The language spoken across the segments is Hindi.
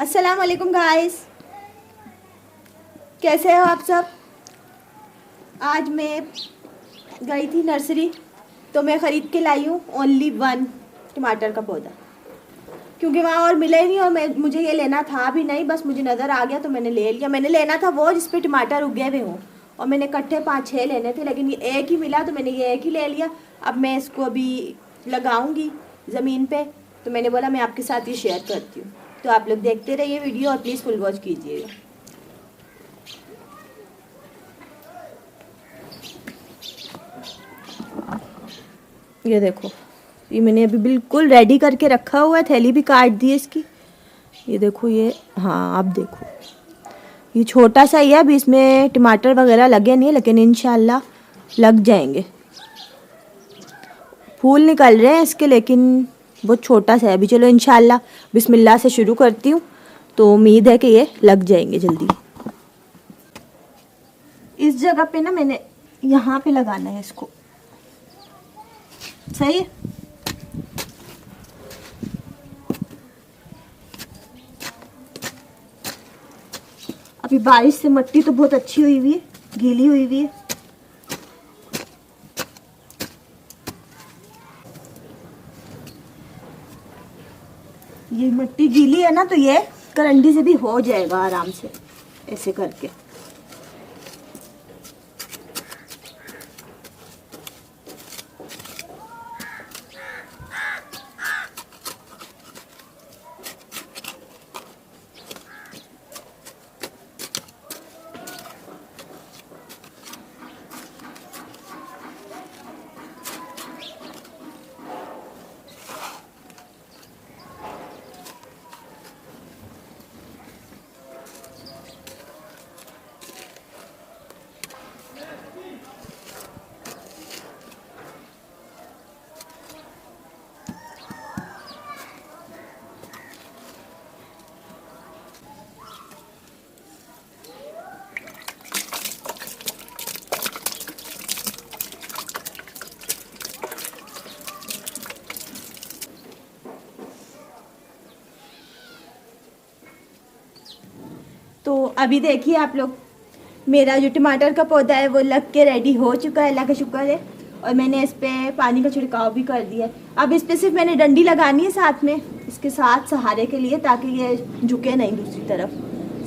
अस्सलाम वालेकुम गाइस, कैसे हो आप सब। आज मैं गई थी नर्सरी तो मैं ख़रीद के लाई हूँ ओनली 1 टमाटर का पौधा, क्योंकि वहाँ और मिले नहीं और मुझे ये लेना था भी नहीं, बस मुझे नज़र आ गया तो मैंने ले लिया। मैंने लेना था वो जिस पे टमाटर उगे हुए हों और मैंने इकट्ठे 5-6 लेने थे, लेकिन ये एक ही मिला तो मैंने ये एक ही ले लिया। अब मैं इसको अभी लगाऊंगी ज़मीन पे, तो मैंने बोला मैं आपके साथ ये शेयर करती हूँ। तो आप लोग देखते रहिए वीडियो और प्लीज़ फुल वॉच कीजिएगा। ये देखो, ये मैंने अभी बिल्कुल रेडी करके रखा हुआ है, थैली भी काट दी है इसकी। ये देखो, ये हाँ आप देखो, ये छोटा सा ही है, अभी इसमें टमाटर वगैरह लगे नहीं, लेकिन इंशाल्लाह लग जाएंगे। फूल निकल रहे हैं इसके, लेकिन बहुत छोटा सा है अभी। चलो इंशाल्लाह बिस्मिल्लाह से शुरू करती हूँ, तो उम्मीद है कि ये लग जाएंगे जल्दी। इस जगह पे ना मैंने यहाँ पे लगाना है इसको, सही है। अभी बारिश से मिट्टी तो बहुत अच्छी हुई हुई है, गीली हुई हुई है। ये मिट्टी गीली है ना, तो ये करंडी से भी हो जाएगा आराम से, ऐसे करके। तो अभी देखिए आप लोग, मेरा जो टमाटर का पौधा है वो लग के रेडी हो चुका है, अल्लाह का शुक्र है। और मैंने इस पे पानी का छिड़काव भी कर दिया है। अब इस पे सिर्फ मैंने डंडी लगानी है साथ में, इसके साथ सहारे के लिए, ताकि ये झुके नहीं दूसरी तरफ,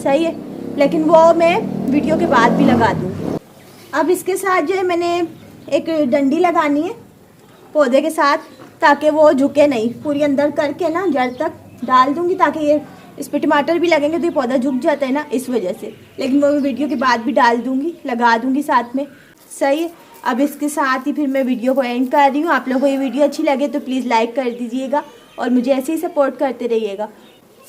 सही है। लेकिन वो मैं वीडियो के बाद भी लगा दूँगी। अब इसके साथ जो है मैंने एक डंडी लगानी है पौधे के साथ, ताकि वो झुके नहीं, पूरी अंदर करके ना जड़ तक डाल दूँगी, ताकि ये इस पर टमाटर भी लगेंगे तो ये पौधा झुक जाता है ना, इस वजह से। लेकिन वो वीडियो के बाद भी डाल दूँगी, लगा दूँगी साथ में, सही है। अब इसके साथ ही फिर मैं वीडियो को एंड कर रही हूँ। आप लोगों को ये वीडियो अच्छी लगे तो प्लीज़ लाइक कर दीजिएगा और मुझे ऐसे ही सपोर्ट करते रहिएगा,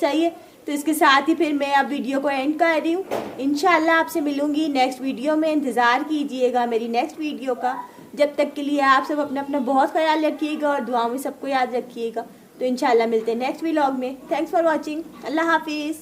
सही है। तो इसके साथ ही फिर मैं अब वीडियो को एंड कर रही हूँ। इंशाल्लाह आपसे मिलूँगी नेक्स्ट वीडियो में, इंतज़ार कीजिएगा मेरी नेक्स्ट वीडियो का। जब तक के लिए आप सब अपना अपना बहुत ख्याल रखिएगा और दुआओं में सबको याद रखिएगा। तो इंशाल्लाह मिलते हैं नेक्स्ट व्लॉग में। Thanks for watching. अल्लाह हाफिज़।